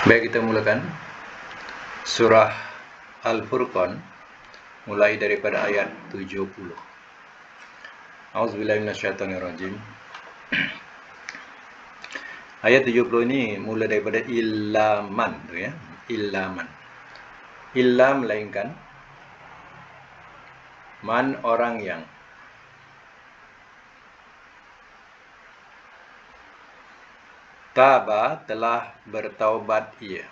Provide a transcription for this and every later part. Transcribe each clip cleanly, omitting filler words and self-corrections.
Baik, kita mulakan surah Al-Furqan mulai daripada ayat 70. A'udzubillahi minasyaitonirrajim. Ayat 70 ini mula daripada illaman tu ya. Illaman. Illa melainkan, man orang yang, taba telah bertaubat ia.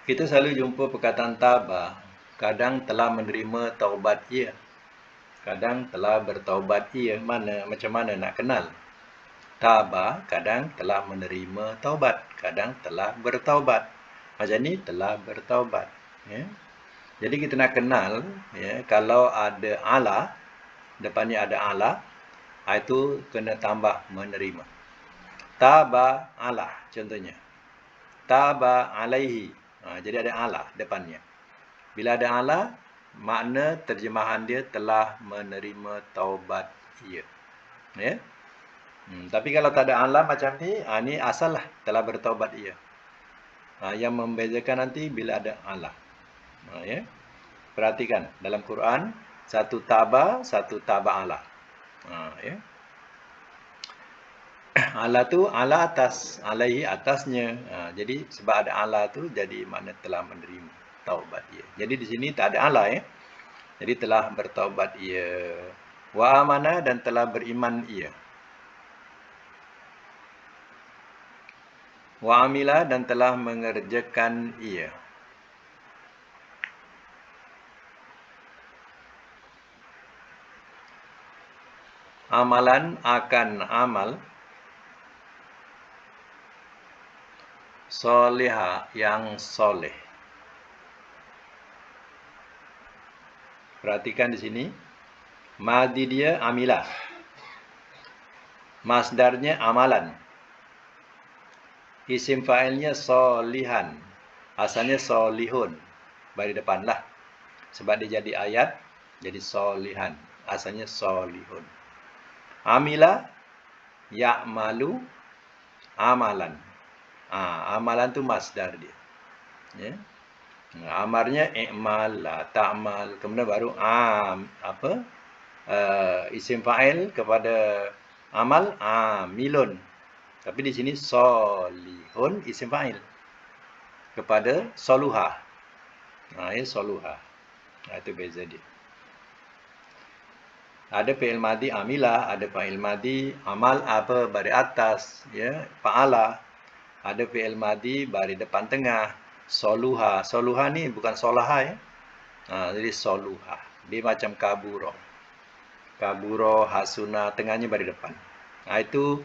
Kita selalu jumpa perkataan taba, kadang telah menerima taubat ia, kadang telah bertaubat ia. Macam mana nak kenal? Taba kadang telah menerima taubat, kadang telah bertaubat. Macam ni telah bertaubat ya. Jadi kita nak kenal ya, kalau ada ala, depannya ada ala, itu kena tambah menerima. Taba ala contohnya. Taba alaihi. Jadi ada ala depannya. Bila ada ala, makna terjemahan dia telah menerima taubat ia. Ya. Tapi kalau tak ada alam macam ni, ni asal lah telah bertaubat ia. Yang membezakan nanti bila ada alam. Ya. Perhatikan dalam Quran, satu taba, satu taba ala. Ya. Ala tu ala atas, alaihi atasnya. Jadi sebab ada ala tu, jadi makna telah menerima taubat ia. Jadi di sini tak ada ala ya. Jadi telah bertaubat ia. Wa amana dan telah beriman ia. Wa amila dan telah mengerjakan ia. Amalan akan amal soleha yang soleh. Perhatikan di sini, madi dia amilah, masdarnya amalan, isim fa'ilnya solihan, asalnya solihun, bagi depan lah. Sebab dia jadi ayat, jadi solihan, asalnya solihun. Amila, ya'malu, amalan. Amalan tu masdar dia. Ya. Amarnya i'mal, ta'mal, kemudian baru isim fa'il kepada amal amilun. Tapi di sini solihun isim fa'il kepada soluha. Ya soluha. Itu beza dia. Ada fi'il madi amilah, ada fi'il madi amal bari atas ya, fa'ala. Ada fi'il madi bari depan tengah, soluha. Soluha ni bukan solaha ya. Jadi soluha. Dia macam kaburo. Kaburo, hasuna, tengahnya bari depan. Itu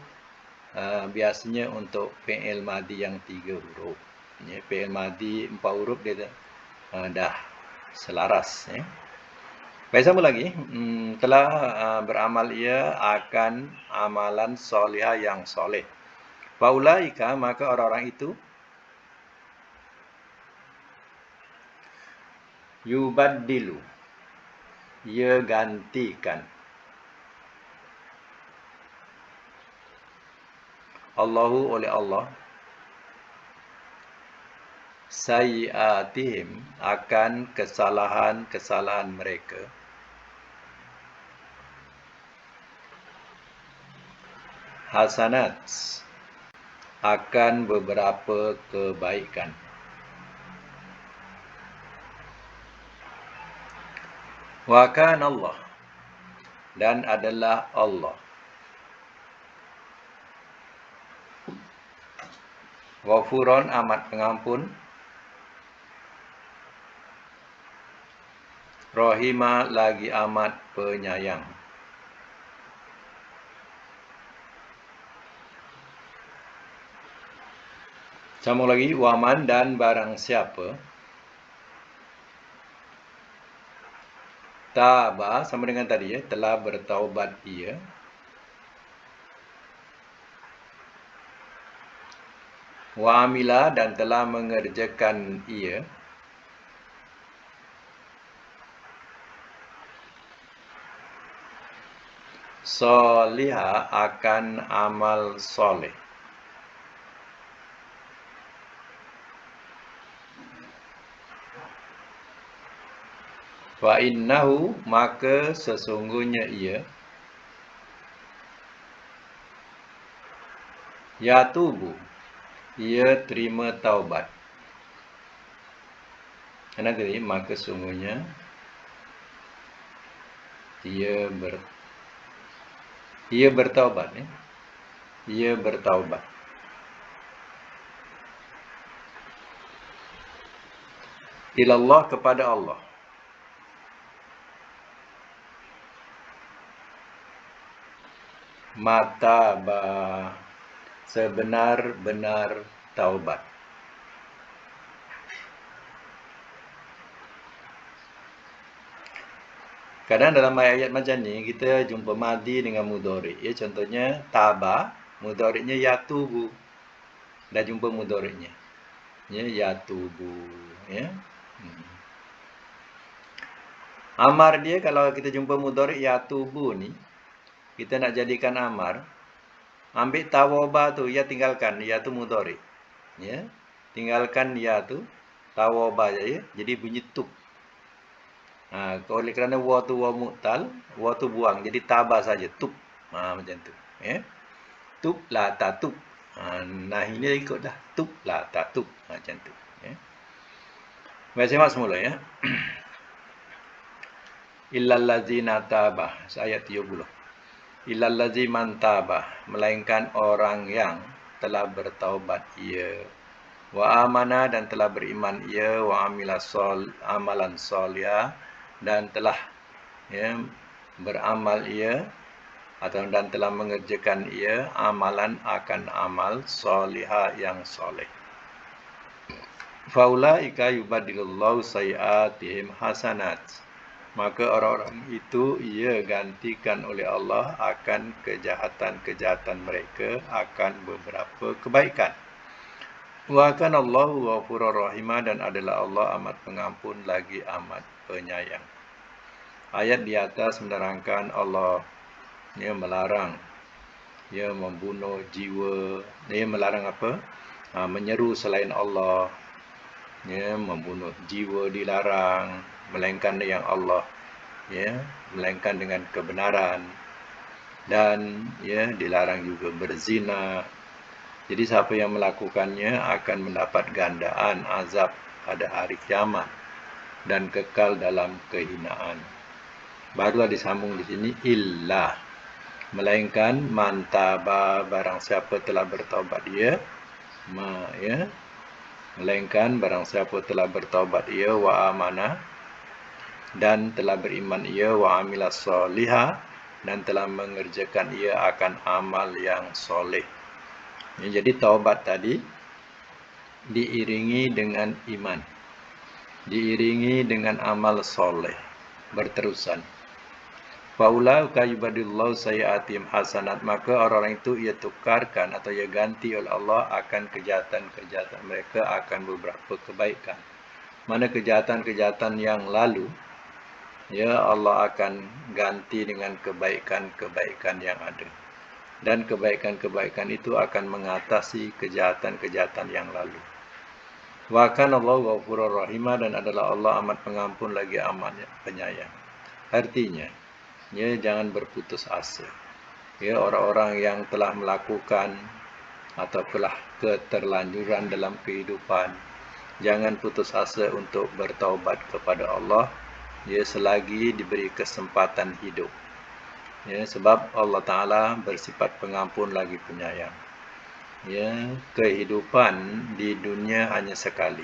biasanya untuk fi'il madi yang 3 huruf. Ya, fi'il madi 4 huruf dia dah selaras ya. Baik, sama lagi. Telah beramal ia akan amalan solihah yang soleh. Faulaika, maka orang-orang itu yubaddilu, ia gantikan. Allahu oleh Allah, sayyiatihim akan kesalahan-kesalahan mereka, hasanat akan beberapa kebaikan. Wa kana Allah, dan adalah Allah, Ghafuron amat pengampun, Rahima lagi amat penyayang. Sambung lagi, waman dan barang siapa taba, sama dengan tadi ya, telah bertaubat ia, wa amila dan telah mengerjakan ia, soliha akan amal soleh. Fa innahu, maka sesungguhnya ia, yatubu, ia terima taubat. Kenapa ni? Maka sesungguhnya ia bertaubat, ya. Ia bertaubat. Ilallah, kepada Allah. Mataba, sebenar-benar taubat. Kadang dalam ayat macam ni kita jumpa madi dengan mudhari. Ya, contohnya taba, mudhari'nya yatubu. Dah jumpa mudhari'nya. Ya, yatubu, ya. Amar dia kalau kita jumpa mudhari' yatubu ni, kita nak jadikan amar, ambil tawaba tu, ya tinggalkan, ya tu mudhari'. Ya. Tinggalkan ya tu tawaba je, ya. Jadi bunyi tub. Oleh kerana wa tu wa mu'tal, wa tu buang, jadi taba saja, tub. Macam tu, ya. Tub la tatub. Nahi ni ikut dah, tub la tatub, macam tu, ya. Baik, simak semula, ya. Illal ladzina tabah, ayat 70. Illal ladzi man tabah, melainkan orang yang telah bertaubat ia, wa amana, dan telah beriman ia, wa amila amalan solihah, dan telah, ya, beramal ia, atau dan telah mengerjakan ia amalan akan amal solihah yang soleh. Faulaika yubadilullahu sayiatihim hasanat, maka orang-orang itu ia gantikan oleh Allah akan kejahatan-kejahatan mereka akan beberapa kebaikan. Wa kana Allahu ghafurur rahimah, dan adalah Allah amat pengampun lagi amat penyayang. Ayat di atas menerangkan Allah, dia melarang, dia membunuh jiwa, dia melarang apa? Menyeru selain Allah, ya, membunuh jiwa dilarang, melainkan yang Allah, ya, melainkan dengan kebenaran, dan ya dilarang juga berzina. Jadi siapa yang melakukannya akan mendapat gandaan azab pada hari kiamat dan kekal dalam kehinaan. Barulah disambung di sini illa, melainkan mantaba, barang siapa telah bertaubat dia, ya, melainkan barang siapa telah bertaubat ia, wa amanah, dan telah beriman ia, wa amila solihah, dan telah mengerjakan ia akan amal yang soleh. Ya, jadi taubat tadi diiringi dengan iman, diiringi dengan amal soleh berterusan. Faulaika yubadilullahu sayiatihim hasanat, maka orang-orang itu ia tukarkan atau ia ganti oleh Allah akan kejahatan-kejahatan mereka akan beberapa kebaikan. Mana kejahatan-kejahatan yang lalu, ya, Allah akan ganti dengan kebaikan-kebaikan yang ada. Dan kebaikan-kebaikan itu akan mengatasi kejahatan-kejahatan yang lalu. Wa kana Allahu ghafurur rahimah, dan adalah Allah amat pengampun lagi amat penyayang. Artinya, ya, jangan berputus asa. Ya, orang-orang yang telah melakukan atau telah keterlanjuran dalam kehidupan, jangan putus asa untuk bertaubat kepada Allah, ya, selagi diberi kesempatan hidup. Ya, sebab Allah Ta'ala bersifat pengampun lagi penyayang. Ya, kehidupan di dunia hanya sekali.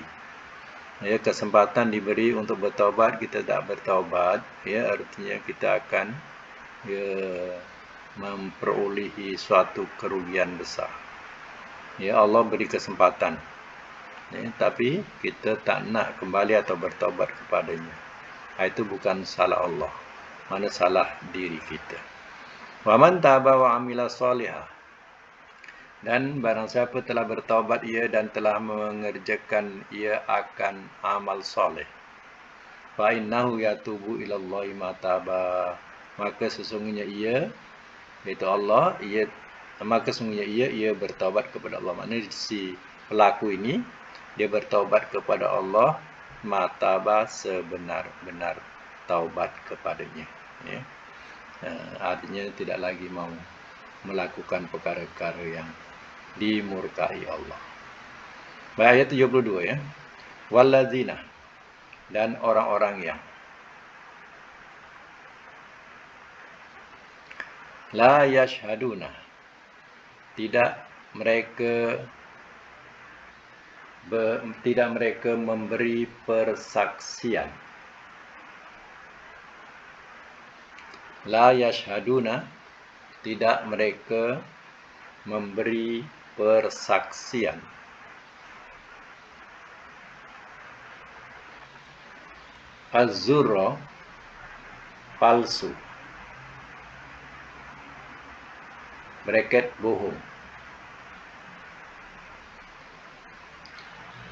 Ya, kesempatan diberi untuk bertaubat, kita tak bertaubat, ya, artinya kita akan, ya, memperolehi suatu kerugian besar. Ya, Allah beri kesempatan, ya, tapi kita tak nak kembali atau bertaubat kepadanya. Itu bukan salah Allah, mana salah diri kita. Wa man taba wa amila solihah, dan barang siapa telah bertaubat ia dan telah mengerjakan ia akan amal soleh, fa innahu yatubu ilallahi mataba, maka sesungguhnya ia iaitu Allah, maka sesungguhnya ia bertaubat kepada Allah. Maknanya si pelaku ini dia bertaubat kepada Allah, mataba sebenar-benar taubat kepadanya. Ya. Artinya tidak lagi mau melakukan perkara-perkara yang dimurkai Allah. Baik, ayat 72 ya. Wallazina, dan orang-orang yang la yashhaduna, tidak mereka memberi persaksian. La yashhaduna, tidak mereka memberi persaksian. Az-zurra, palsu. Bracket bohong.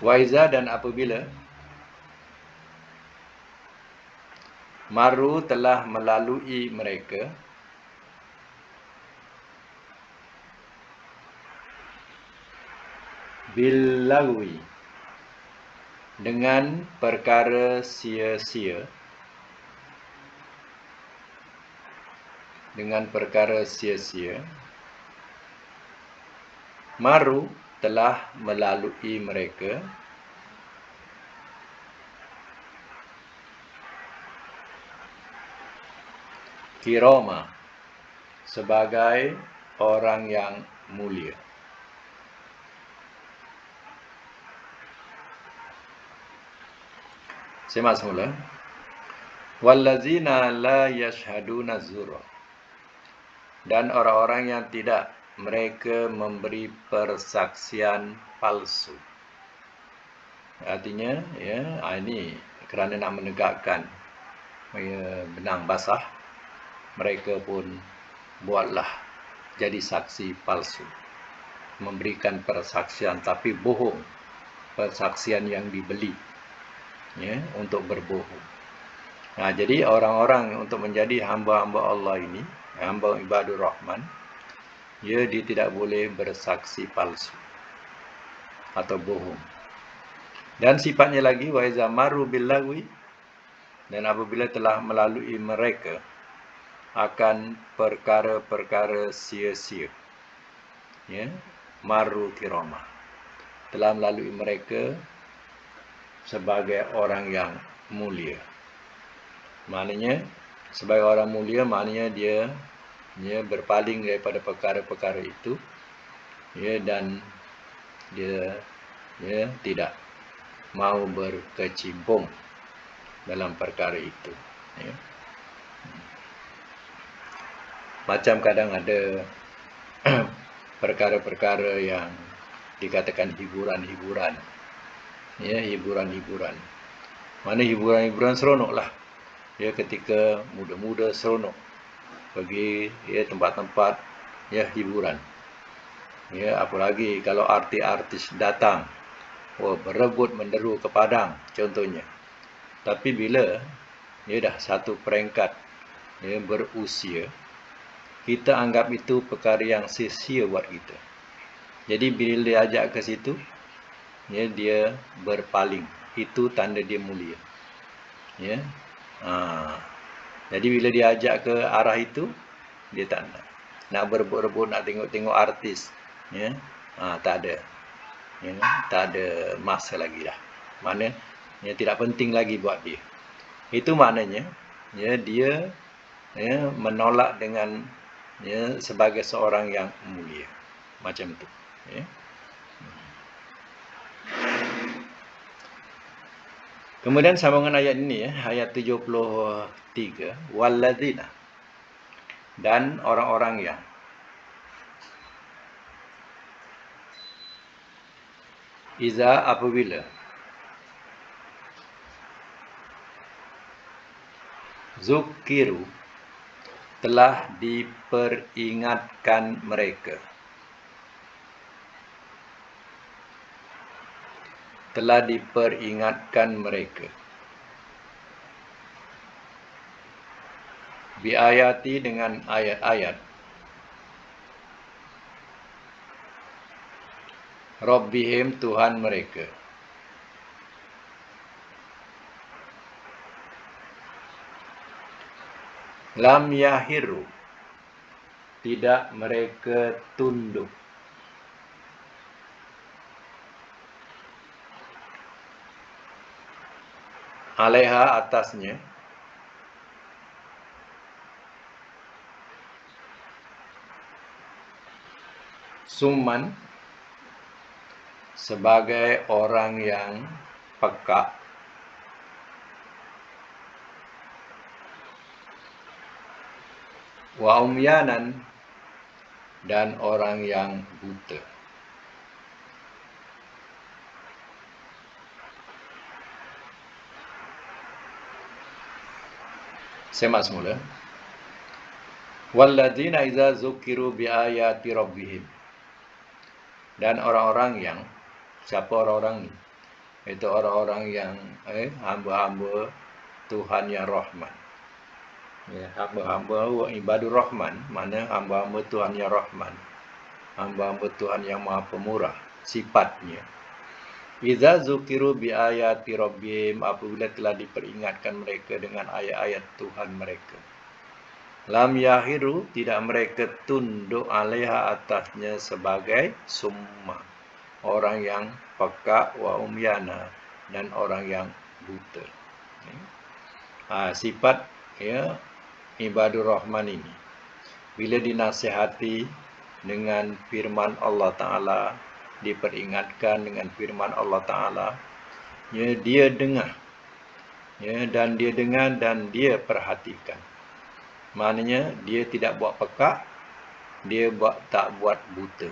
Waiza, dan apabila maru telah melalui mereka bilagwi, dengan perkara sia-sia, maru telah melalui mereka kirama, sebagai orang yang mulia. Simak semula. Wallazina la yashhaduna zurra, dan orang-orang yang tidak mereka memberi persaksian palsu. Artinya, ya, ini kerana nak menegakkan benang basah, mereka pun buatlah jadi saksi palsu, memberikan persaksian tapi bohong, persaksian yang dibeli, ya, untuk berbohong. Jadi orang-orang untuk menjadi hamba-hamba Allah ini, hamba ibadur Rahman, dia tidak boleh bersaksi palsu atau bohong. Dan sifatnya lagi, wa iza maru billagwi, dan apabila telah melalui mereka akan perkara-perkara sia-sia, ya, maru kirama, telah melalui mereka sebagai orang yang mulia. Maknanya sebagai orang mulia, maknanya dia berpaling daripada perkara-perkara itu, ya, dan dia tidak mau berkecimpung dalam perkara itu, ya. Macam kadang ada perkara-perkara yang dikatakan hiburan-hiburan, ya, hiburan-hiburan. Mana hiburan-hiburan seronok lah, ya, ketika muda-muda seronok pergi, ya, tempat-tempat, ya, hiburan, ya, apalagi kalau artis-artis datang, berebut menderu ke padang contohnya. Tapi bila dia dah satu peringkat, dia berusia, kita anggap itu perkara yang sia-sia buat kita. Jadi bila dia ajak ke situ, ya, dia berpaling. Itu tanda dia mulia, ya. Jadi bila dia ajak ke arah itu, dia tak nak berebut-rebut, nak tengok-tengok artis, ya, tak ada, ya, tak ada masa lagi dah. Mana, ya, tidak penting lagi buat dia. Itu maknanya, ya, dia, ya, menolak dengan, ya, sebagai seorang yang mulia, macam itu, ya. Kemudian sambungan ayat ini, ya, ayat 73, walladzina, dan orang-orang yang iza, apabila zukiru, telah diperingatkan mereka, biayati, dengan ayat-ayat, Rabbihim, Tuhan mereka. Lam yahiru, tidak mereka tunduk. Alaiha, atasnya. Summan, sebagai orang yang peka. Wa umyanan, dan orang yang buta. Semak semula. Walladzina idza zukiru biayati rabbihim, dan orang-orang yang, siapa orang-orang ni? Itu orang-orang yang hamba-hamba Tuhan yang Rahman. Ya, hamba-hamba ibadur Rahman, mana hamba-hamba Tuhan yang Rahman, hamba-hamba Tuhan yang Maha Pemurah, sifatnya. Idza zukiru biayati rabbihim, apabila telah diperingatkan mereka dengan ayat-ayat Tuhan mereka. Lam yahiru, tidak mereka tunduk alaiha, atasnya, sebagai summa, orang yang peka, wa umyana, dan orang yang buta. Sifat ibadur Rahman ini, bila dinasihati dengan firman Allah Ta'ala, diperingatkan dengan firman Allah Ta'ala, dia dengar, dan dia dengar dan dia perhatikan. Maknanya dia tidak buat pekak, dia tak buat buta.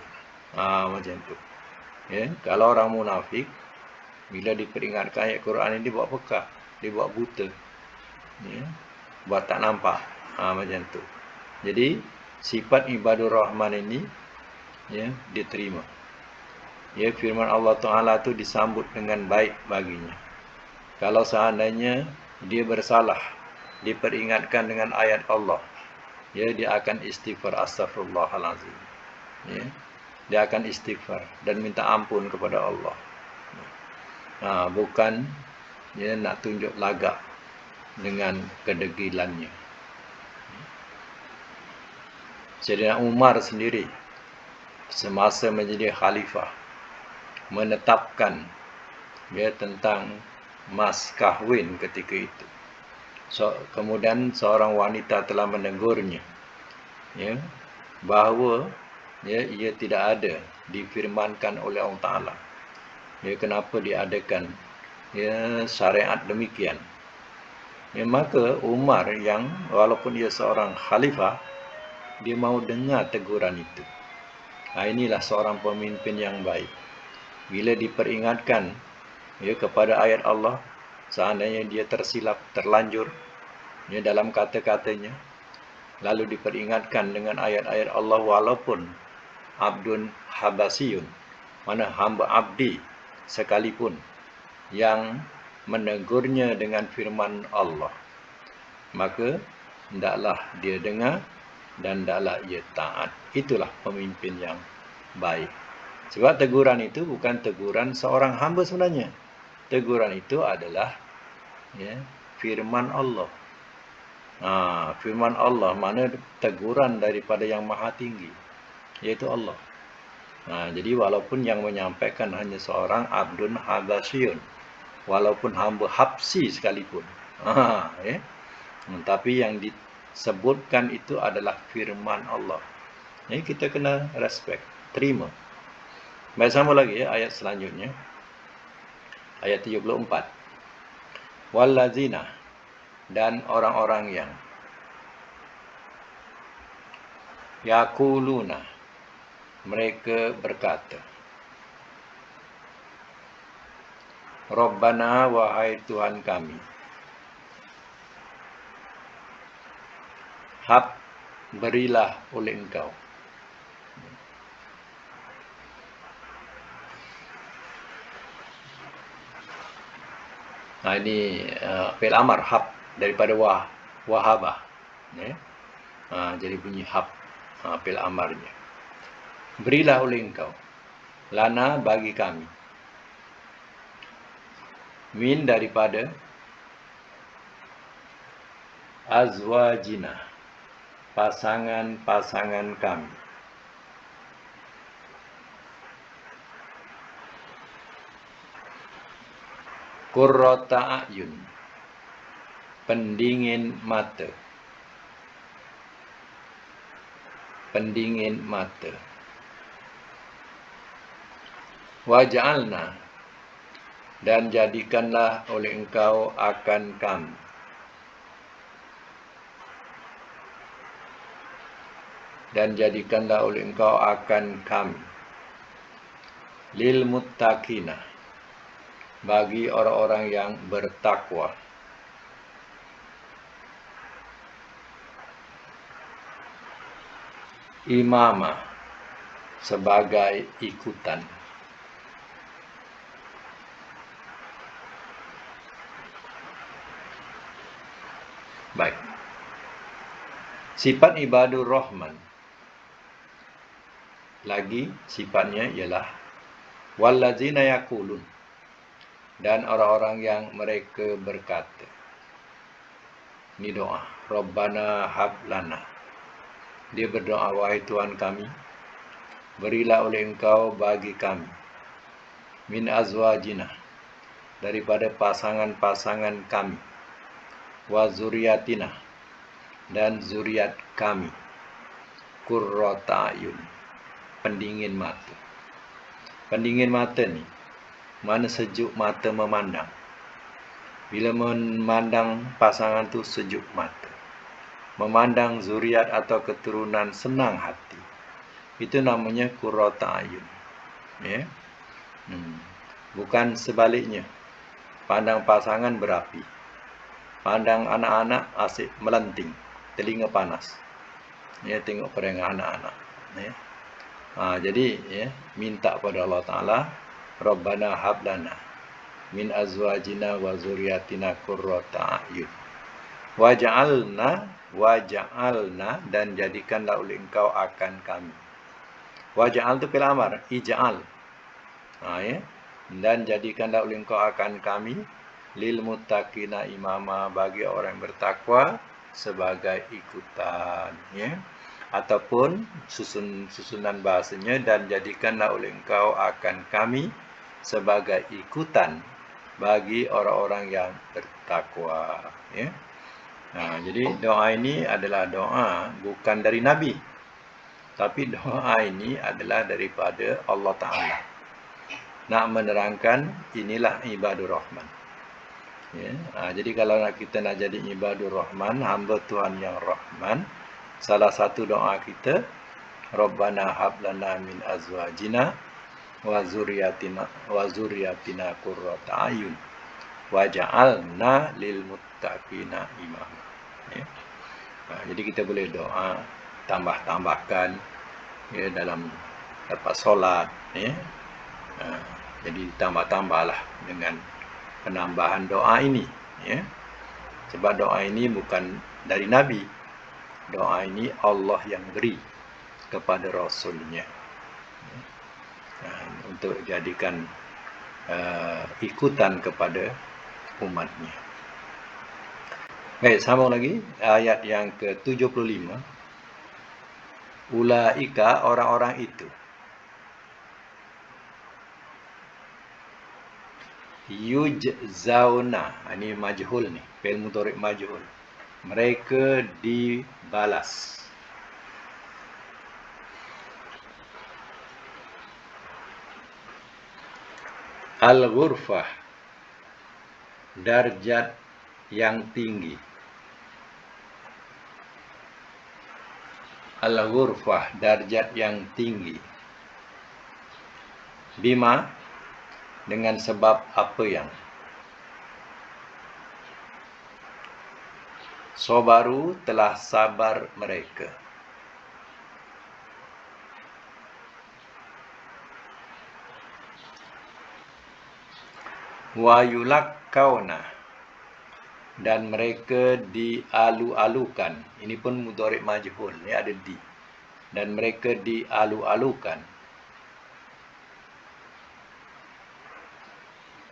Macam tu. Kalau orang munafik, bila diperingatkan ayat Quran ini, dia buat pekak, dia buat buta, buat tak nampak. Macam tu. Jadi sifat ibadur Rahman ini diterima. Firman Allah Ta'ala tu disambut dengan baik baginya. Kalau seandainya dia bersalah, diperingatkan dengan ayat Allah, dia akan istighfar, astaghfirullahalazim. Dia akan istighfar dan minta ampun kepada Allah. Bukan nak tunjuk lagak dengan kedegilannya. Sayyidina Umar sendiri, semasa menjadi khalifah, menetapkan tentang mas kahwin ketika itu. Kemudian seorang wanita telah menegurnya, bahawa ia tidak ada difirmankan oleh Allah Ta'ala. Kenapa diadakan syariat demikian? Maka Umar, yang walaupun ia seorang khalifah, dia mahu dengar teguran itu. Inilah seorang pemimpin yang baik. Bila diperingatkan kepada ayat Allah, seandainya dia tersilap, terlanjur dalam kata-katanya, lalu diperingatkan dengan ayat-ayat Allah, walaupun abdun habasiyun, mana hamba abdi sekalipun, yang menegurnya dengan firman Allah, maka hendaklah dia dengar dan hendaklah ia taat. Itulah pemimpin yang baik. Sebab teguran itu bukan teguran seorang hamba sebenarnya. Teguran itu adalah firman Allah. Firman Allah, mana teguran daripada yang maha tinggi, yaitu Allah. Jadi walaupun yang menyampaikan hanya seorang abdun habasyun, walaupun hamba habsi sekalipun, tapi yang disebutkan itu adalah firman Allah. Kita kena respect, terima. Baik, sama lagi ayat selanjutnya. Ayat 34. Wallazina, dan orang-orang yang yaquluna, mereka berkata, Rabbana, wahai Tuhan kami, hab, berilah oleh Engkau. Ini fi'il amar, hab, daripada wahabah. Jadi bunyi hab, fi'il amarnya. Berilah oleh Engkau lana bagi kami. Min daripada azwajina, pasangan-pasangan kami. Qurrata a'yun, pendingin mata. Pendingin mata. Waj'alna, dan jadikanlah oleh engkau akan kami. Dan jadikanlah oleh engkau akan kami. Lil muttaqina, bagi orang-orang yang bertakwa. Imama, sebagai ikutan. Baik. Sifat ibadur rahman. Lagi sifatnya ialah wallazina yaqulun, dan orang-orang yang mereka berkata. Ini doa. Rabbana hab lana. Dia berdoa, wahai Tuhan kami, berilah oleh engkau bagi kami. Min azwajina, daripada pasangan-pasangan kami. Wa zuriyatina, dan zuriat kami. Qurrata a'yun, pendingin mata. Pendingin mata ni, mana sejuk mata memandang. Bila memandang pasangan tu sejuk mata. Memandang zuriat atau keturunan senang hati. Itu namanya qurrata a'yun. Ya. Bukan sebaliknya. Pandang pasangan berapi. Pandang anak-anak asyik melenting. Telinga panas. Ya, tengok perangai anak-anak. Ya. Jadi ya, minta pada Allah Ta'ala, Rabbana hablana min azwajina wa zuriyatina qurrata a'yun. Waja'alna, dan jadikanlah oleh engkau akan kami. Waja'al tu fi'il amar, ij'al. Ya. Dan jadikanlah oleh engkau akan kami lil muttaqina imama, bagi orang yang bertakwa sebagai ikutan, ya. Ataupun susunan bahasanya, dan jadikanlah oleh engkau akan kami sebagai ikutan bagi orang-orang yang bertakwa, ya. Jadi doa ini adalah doa bukan dari Nabi, tapi doa ini adalah daripada Allah Ta'ala. Nak menerangkan inilah ibadur rahman. Ya. Jadi kalau kita nak jadi ibadur rahman, hamba Tuhan yang rahman, salah satu doa kita, Rabbana hablana min azwajina wa zuriyatina qurrata a'yun waj'alna lil muttaqina imama. Ya. Jadi kita boleh doa tambah-tambahkan, ya, dalam lepas solat, ya. Jadi tambah-tambahlah dengan penambahan doa ini, ya. Sebab doa ini bukan dari Nabi. Doa ini Allah yang beri kepada Rasulnya, untuk jadikan ikutan kepada umatnya. Baik, sambung lagi ayat yang ke-75. Ulaika, orang-orang itu, yujzauna, ini majhul ni, fi'il mudhari' majhul. Mereka dibalas. Al-ghurfah, darjat yang tinggi. Al-ghurfah, darjat yang tinggi. Bima, dengan sebab apa yang. Sobaru, telah sabar mereka. Wa yulakkauna, dan mereka dialu-alukan. Ini pun mudhari' majhul, ya, ada di. Dan mereka dialu-alukan.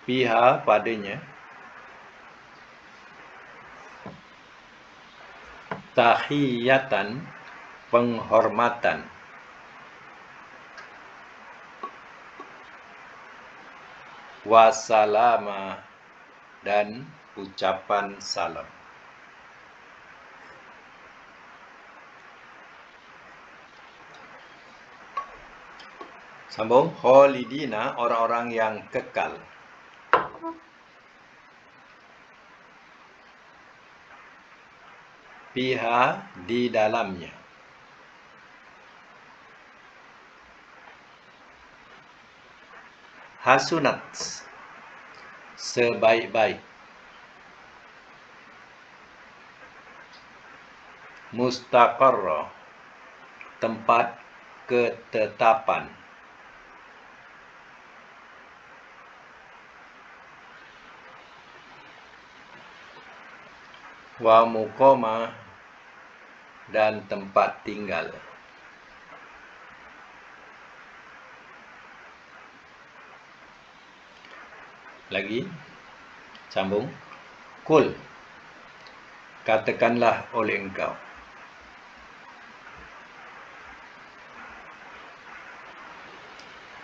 Fiha padanya tahiyatan penghormatan wassalama dan ucapan salam. Sambung, khalidina orang-orang yang kekal. Fiha di dalamnya. Hasunat sebaik-baik. Mustaqarra tempat ketetapan. Wa muqama dan tempat tinggal. Lagi sambung, kul katakanlah oleh engkau,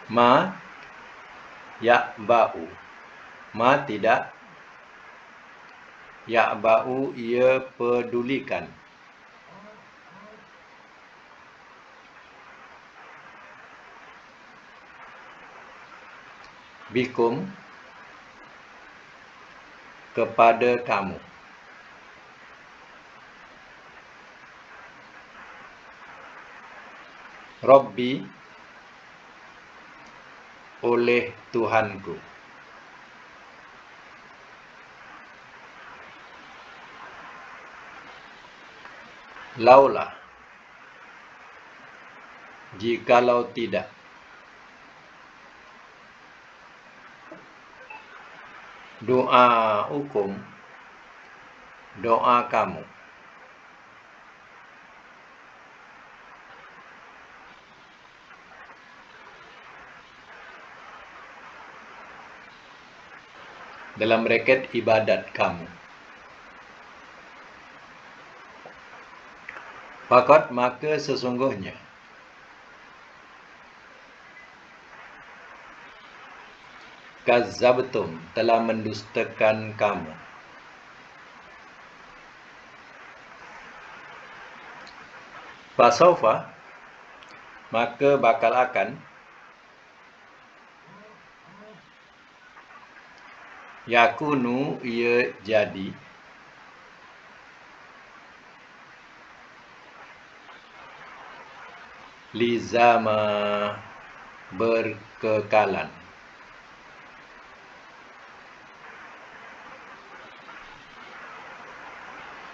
ma ya'ba'u, ma tidak, ya'ba'u ia pedulikan, bikum kepada kamu. Rabbi oleh Tuhanku. Laulah jikalau tidak, doa hukum doa kamu, dalam bracket ibadat kamu. Fakat maka sesungguhnya kazzabtum telah mendustakan kamu. Fasaufa maka bakal akan, yakunu ia jadi, lizama berkekalan.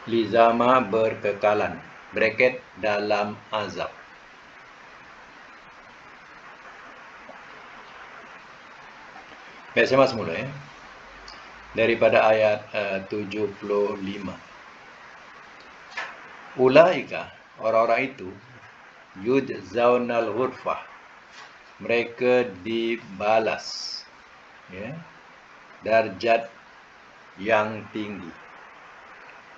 Lizama berkekalan, bracket dalam azab. Baik, saya masuk mula ya. Daripada ayat 75. Ulaika orang-orang itu yujzaunal ghurfah mereka dibalas ya, darjat yang tinggi.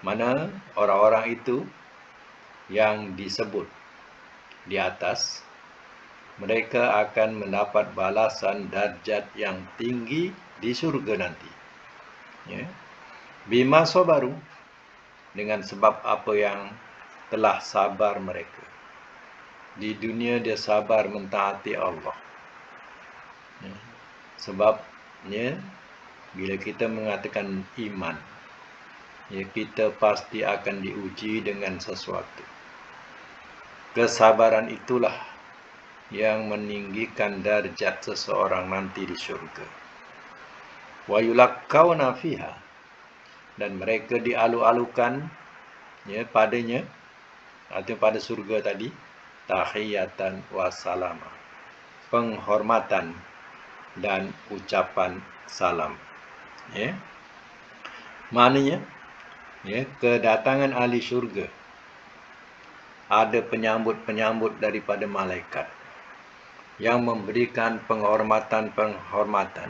Mana orang-orang itu yang disebut di atas, mereka akan mendapat balasan darjat yang tinggi di surga nanti ya. Bima sabaru dengan sebab apa yang telah sabar mereka. Di dunia dia sabar mentaati Allah ya. Sebabnya bila kita mengatakan iman ya, kita pasti akan diuji dengan sesuatu. Kesabaran itulah yang meninggikan darjat seseorang nanti di syurga. Wa yulaqqawna fiha dan mereka dialu-alukan ya padanya atau pada surga tadi, tahiyatan wassalama penghormatan dan ucapan salam ya. Maknanya ya, kedatangan ahli syurga ada penyambut-penyambut daripada malaikat yang memberikan penghormatan-penghormatan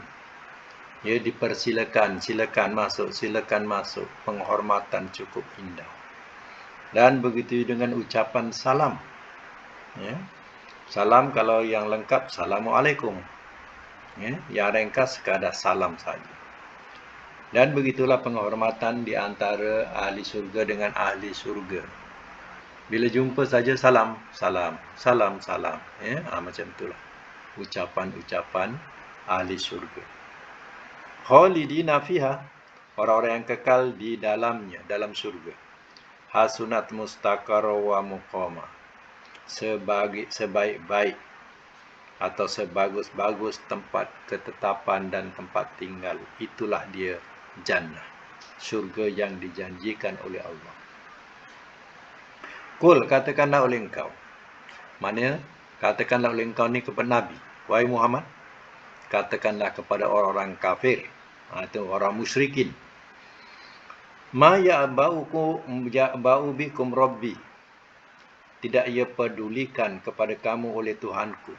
Ya, dipersilakan, silakan masuk, penghormatan cukup indah. Dan begitu dengan ucapan salam. Ya. Salam kalau yang lengkap, Assalamualaikum. Ya, yang ringkas sekadar salam saja. Dan begitulah penghormatan di antara ahli surga dengan ahli surga. Bila jumpa saja salam, salam, salam, salam. Ya, macam itulah ucapan-ucapan ahli surga. Khalidina fiha, orang-orang yang kekal di dalamnya, dalam surga. Hasunat mustaqarra wa muqama, sebaik-baik atau sebagus-bagus tempat ketetapan dan tempat tinggal. Itulah dia jannah, surga yang dijanjikan oleh Allah. Kul, katakanlah oleh engkau. Mana katakanlah oleh engkau ni kepada Nabi. Wahai Muhammad, katakanlah kepada orang-orang kafir, atau orang musyrikin. Ma ya'ba'u bikum rabbi. Tidak ia pedulikan kepada kamu oleh Tuhanku.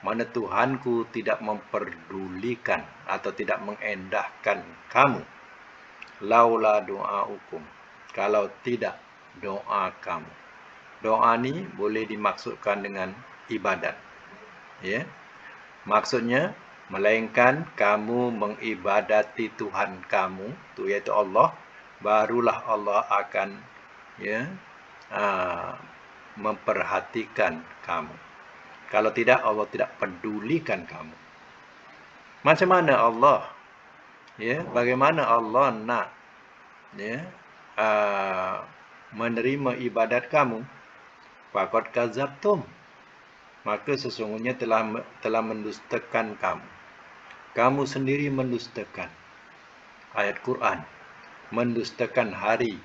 Mana Tuhanku tidak memperdulikan atau tidak mengendahkan kamu. Laula doa'ukum. Kalau tidak doa kamu. Doa ni boleh dimaksudkan dengan ibadat. Ya. Maksudnya, melainkan kamu mengibadati Tuhan kamu, tu iaitu Allah, barulah Allah akan memperhatikan kamu. Kalau tidak, Allah tidak pedulikan kamu. Macam mana Allah? Ya, bagaimana Allah nak menerima ibadat kamu? Faqad kadzabtum. Maka sesungguhnya telah mendustakan kamu. Kamu sendiri mendustakan ayat Quran, mendustakan hari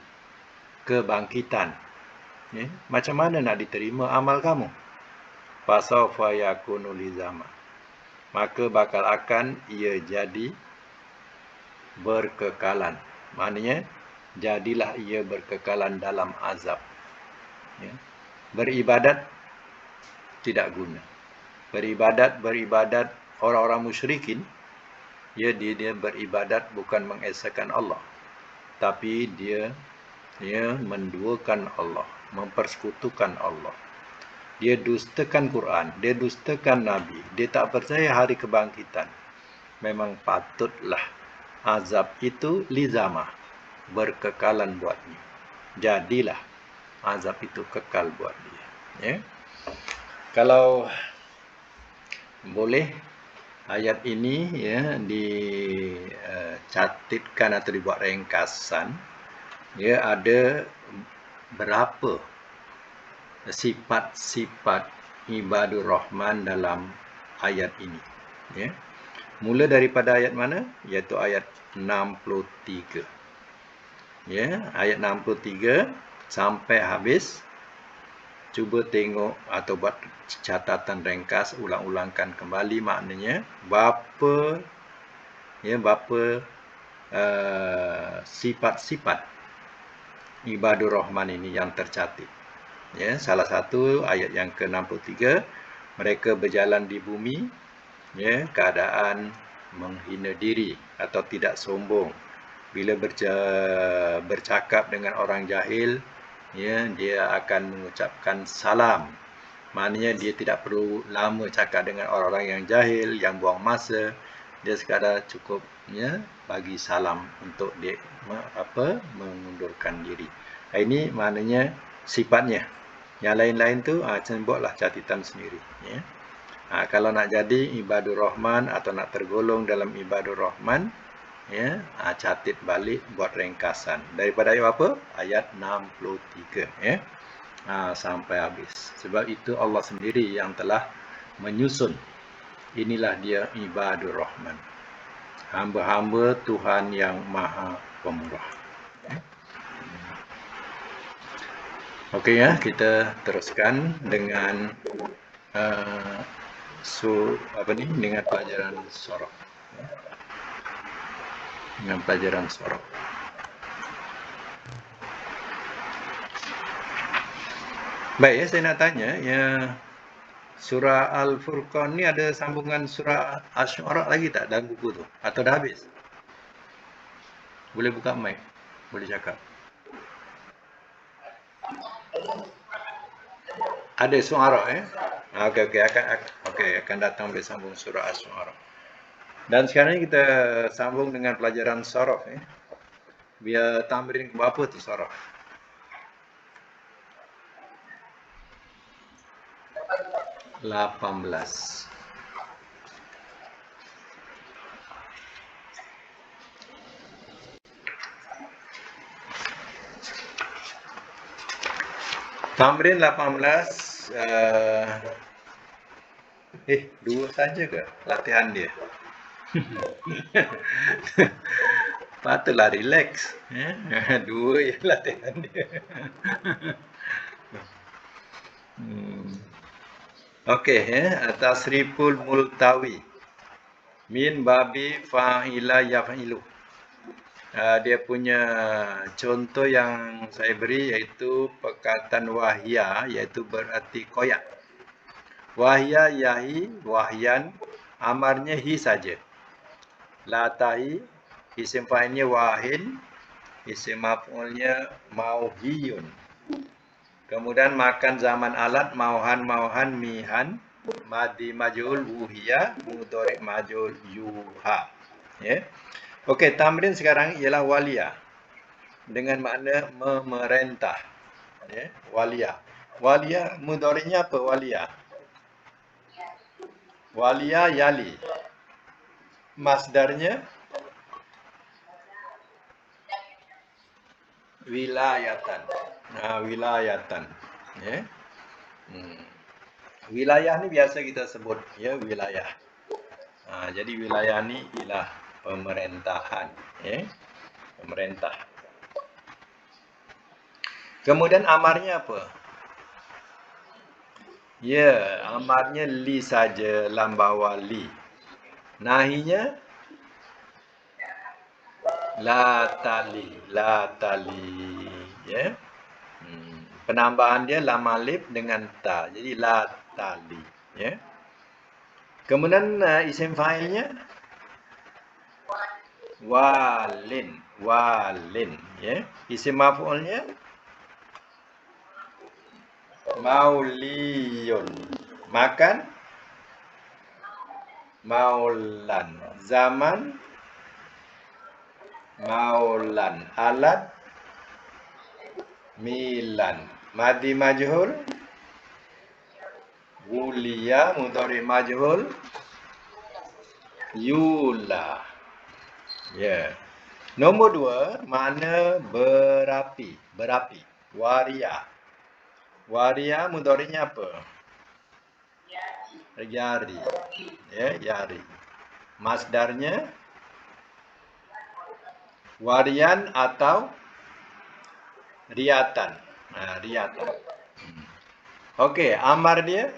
kebangkitan. Ya? Macam mana nak diterima amal kamu? Fasawfa yakunu lizama. Maka bakal akan ia jadi berkekalan. Maknanya, jadilah ia berkekalan dalam azab. Ya? Beribadat tidak guna. Beribadat orang-orang musyrikin, dia beribadat bukan mengesahkan Allah, tapi dia menduakan Allah, mempersekutukan Allah. Dia dustakan Quran, dia dustakan Nabi, dia tak percaya hari kebangkitan. Memang patutlah azab itu lizamah, berkekalan buatnya. Jadilah azab itu kekal buat dia. Ya. Kalau boleh, ayat ini dicatitkan atau dibuat ringkasan. Ada berapa sifat-sifat ibadur Rahman dalam ayat ini. Ya. Mula daripada ayat mana? Iaitu ayat 63. Ya, ayat 63 sampai habis. Cuba tengok atau buat catatan ringkas, ulang-ulangkan kembali maknanya berapa sifat-sifat ibadur Rahman ini yang tercatat. Ya, salah satu ayat yang ke-63, mereka berjalan di bumi, ya, keadaan menghina diri atau tidak sombong. Bila bercakap dengan orang jahil, ya, dia akan mengucapkan salam. Maknanya dia tidak perlu lama cakap dengan orang-orang yang jahil, yang buang masa. Dia sekadar cukup bagi salam untuk dia mengundurkan diri. Ini maknanya sifatnya. Yang lain-lain tu buatlah catatan sendiri. Ya. Kalau nak jadi ibadur Rahman atau nak tergolong dalam ibadur Rahman, ya, catat balik buat ringkasan daripada ayat apa? Ayat 63, ya. Sampai habis. Sebab itu Allah sendiri yang telah menyusun. Inilah dia ibadur Rahman, hamba-hamba Tuhan yang Maha Pemurah. Okey, ya, kita teruskan dengan dengan pelajaran sorok. Dengan pelajaran sorok. Baik, saya nak tanya, Surah Al-Furqan ni ada sambungan surah Asy-Syu'ara lagi tak dalam buku tu? Atau dah habis? Boleh buka mic. Boleh cakap. Ada Syu'ara Okey akan datang boleh sambung surah Asy-Syu'ara. Dan sekarang ni kita sambung dengan pelajaran saraf Biar tamrin ke berapa tu saraf? 18. Tamrin 18 dua saja ke latihan dia? Patutlah relax. Dua je latihan dia. Okey, tasriful multawi min babi fa'ila yaf'ilu. Dia punya contoh yang saya beri iaitu perkataan wahya, iaitu berarti koyak. Wahya yahi wahyan, amarnya hi saja. La tahi, isim fa'ilnya wahin, isim maf'ulnya mauhiyun. Kemudian makan zaman alat mauhan mihan, madi majul wuhiya, mudhari majul yuha. Okey, tamrin sekarang ialah walia dengan makna memerintah. Walia. Walia mudhari'nya apa walia? Walia yali. Masdarnya wilayatan. Wilayatan. Wilayah ni biasa kita sebut wilayah. Jadi wilayah ni ialah pemerintahan, pemerintah. Kemudian amarnya apa? Amarnya li saja, lam bawah li. Nahinya la tali, Penambahan dia lam alif dengan ta. Jadi la tali, Kemudian isim fa'ilnya walin, Isim maf'ulnya mauliyun, makan maulan, zaman maulan, alat milan, madi majhul wuliya, mudhari majhul yula. Nombor 2, makna berapi. Waria. Waria mudhari'nya apa? Yari. Yari. Masdarnya warian atau riatan. Riatan. Okey, amar dia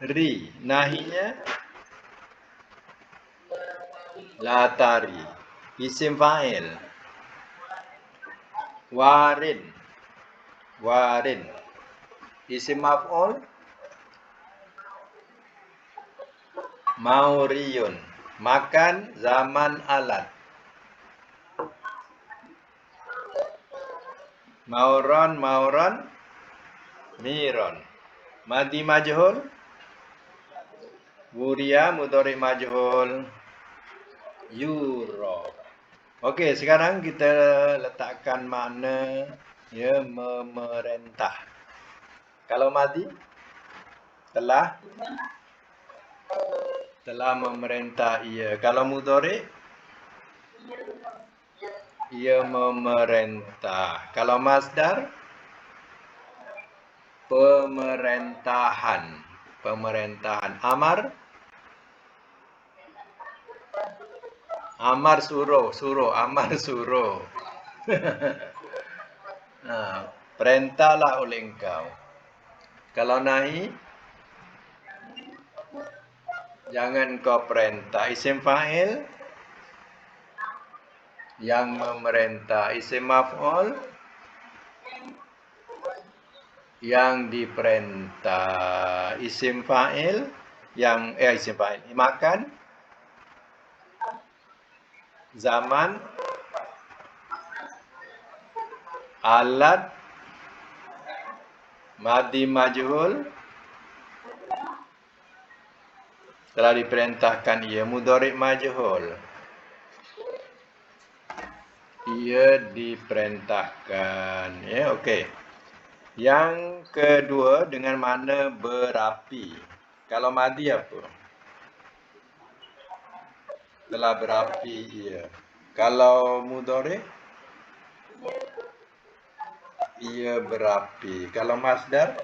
ri. Nahinya latari. Isim fa'il warin. Isim maf'ul mauriyun, makan zaman alat. Mauron miron. Madi majhul wuria, mudhari majhul yuro. Okey, sekarang kita letakkan makna memerintah. Kalau madi telah memerintah ia. Kalau mudhari ia memerintah. Kalau masdar pemerintahan. Amar suruh. Perintahlah oleh engkau. Kalau nahi, jangan kau perintah. Isim fa'il yang memerintah. Isim maf'ul yang diperintah isim fa'il yang isim fa'il makan, zaman, alat, madhi majhul, telah diperintahkan ia, mudhari' majhul, ia diperintahkan. Ya, okey. Yang kedua dengan makna berapi. Kalau madhi apa? Telah berapi ia. Kalau mudhari' ia berapi. Kalau masdar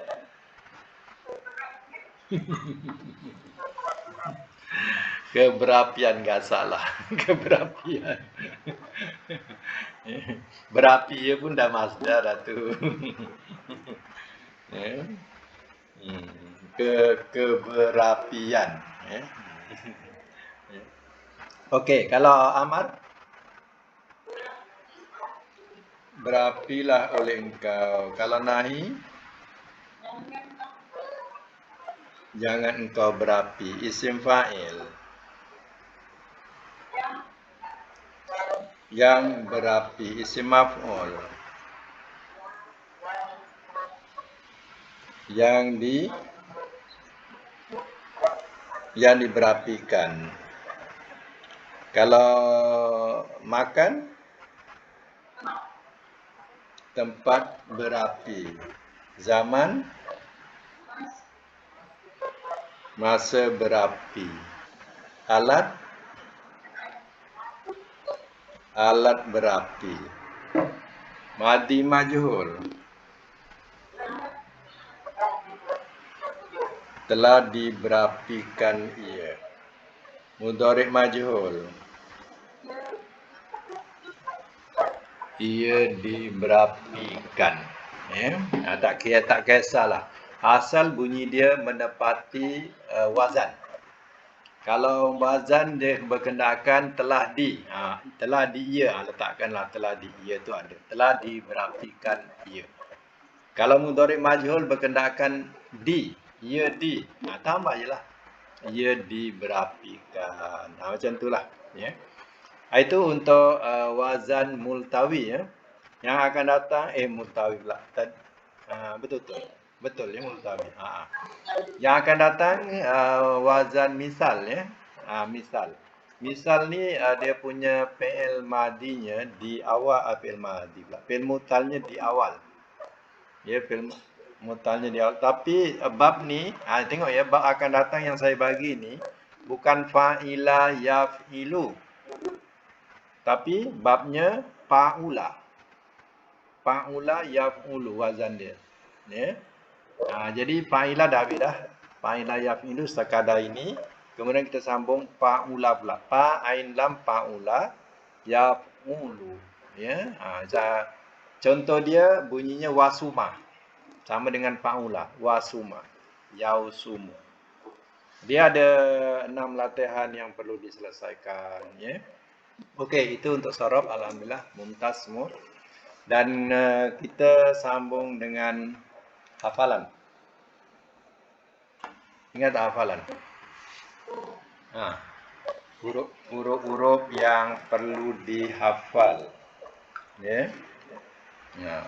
keberapian, enggak salah. Keberapian. Berapi ia pun dah masdar dah tu. Ya. Keberapian. Ya. Okey, kalau amar, berapilah oleh engkau. Kalau nahi, jangan engkau berapi. Isim fa'il yang berapi. Isim maf'ul yang diberapikan. Kalau makan, tempat berapi. Zaman, masa berapi. Alat, alat berapi. Madhi majhul, telah diberapikan ia. Mudhari' majhul, ia diberapikan. Ya, tak kisahlah. Asal bunyi dia menepati wazan. Kalau wazan dia berkendakan telah telah di ia, letakkanlah telah di ia tu ada. Telah diberapikan ia. Kalau mudhari' majhul berkendakan di, ia di. Tambah jelah. Ia diberapikan. Macam itulah, ya. Itu untuk wazan multawi, ya. Yang akan datang multawi pula. Betul. Betul ya, multawi. Yang akan datang wazan misal, ya. Misal. Misal ni dia punya fi'il madinya di awal, fi'il madi pula. Fi'il mutalnya di awal. Ya, fi'il mutalnya di awal. Tapi bab ni, tengok ya, bab akan datang yang saya bagi ni bukan fa'ila yaf'ilu. Tapi babnya fa'ula. Fa'ula yaf'ulu wazan dia. Ya. Jadi fa'ila dah habis dah. Fa'ila yaf'ilu sekadar ini. Kemudian kita sambung fa'ula pula. Fa ain lam fa'ula yaf'ulu. Ya. Contoh dia bunyinya wasuma. Sama dengan fa'ula, wasuma, yausumu. Dia ada 6 latihan yang perlu diselesaikan, ya. Okey, itu untuk sorob. Alhamdulillah mumtaz semua. Dan kita sambung dengan hafalan. Ingat hafalan? Huruf-huruf yang perlu dihafal. Ya. Ya.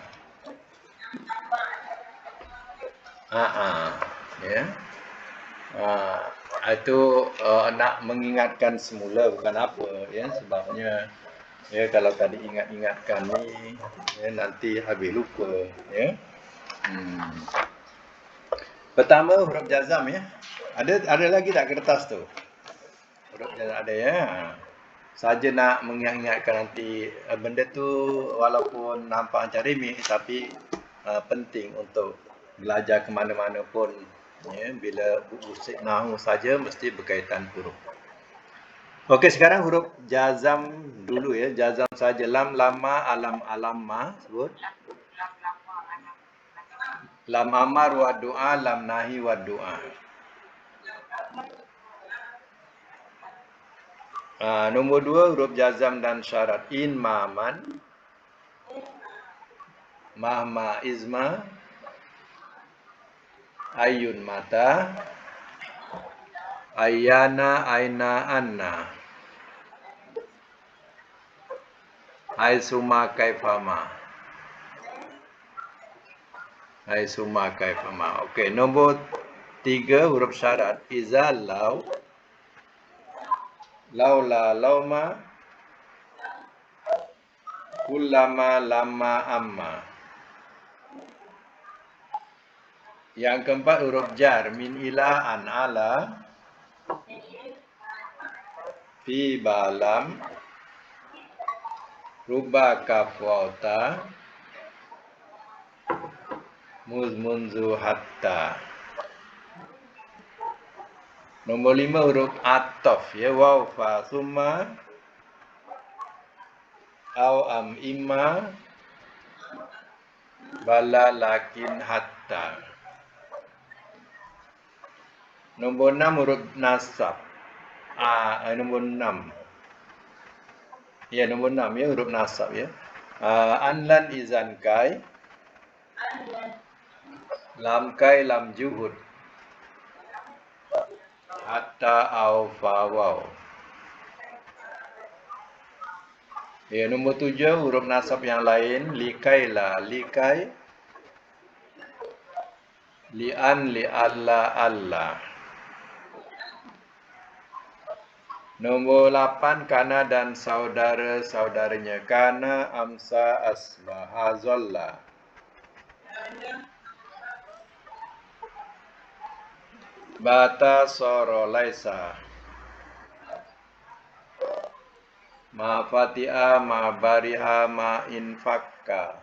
Itu nak mengingatkan semula, bukan apa, ya. Sebabnya ya, kalau tadi ingatkan ni, ya, nanti habis lupa, ya. Pertama huruf jazam, ya. Ada lagi tak kertas tu? Huruf jazam ada, ya. Saja nak mengingatkan nanti benda tu walaupun nampak macam remeh, tapi penting untuk belajar ke mana-mana pun, ya, bila usik nahu saja mesti berkaitan huruf. Okey, sekarang huruf jazam dulu, ya. Jazam saja. Lam, lama, alam, alamma. Sebut. Lam amar wa du'a, lam nahi wa du'a. Nombor 2 huruf jazam dan syarat. In maman, mahma izma, Ayun mata. Ayana aina anna. Haitsuma kaifama. Haitsuma kaifama. Okey, nombor 3 huruf syarat. Iza lau. Laula lauma. Kullama lama amma. Yang keempat huruf jar. Min ila an ala. Fi balam. Ruba kafwata. Munzu hatta. Nombor 5 huruf ataf ya, waw fa summa au am imma bala lakin hatta. Nombor 6 huruf nasab. Nombor 6. Ya, nombor 6 ya, huruf nasab ya. Anlan izan kai. Lam kai lam juhud. Hatta au fa waw. Ya, nombor 7 huruf nasab yang lain. Likai la likai. Li'an li'alla alla. Nombor 8 kana dan saudara-saudaranya. Kana amsa asma hazalla. Bata soro laisa. Ma fati'a ma bariha ma infakka.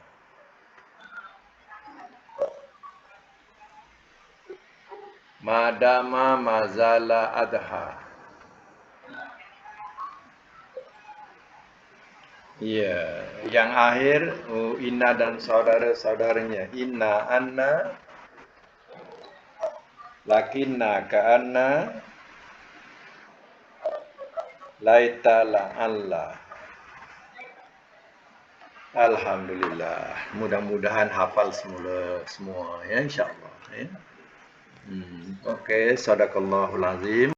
Madama mazala adha. Ya, yang akhir inna dan saudara-saudaranya. Inna anna. Lakinna ka'anna. Laita la'alla. Alhamdulillah. Mudah-mudahan hafal semua ya, insyaAllah ya. Okey, sadaqallahul azim.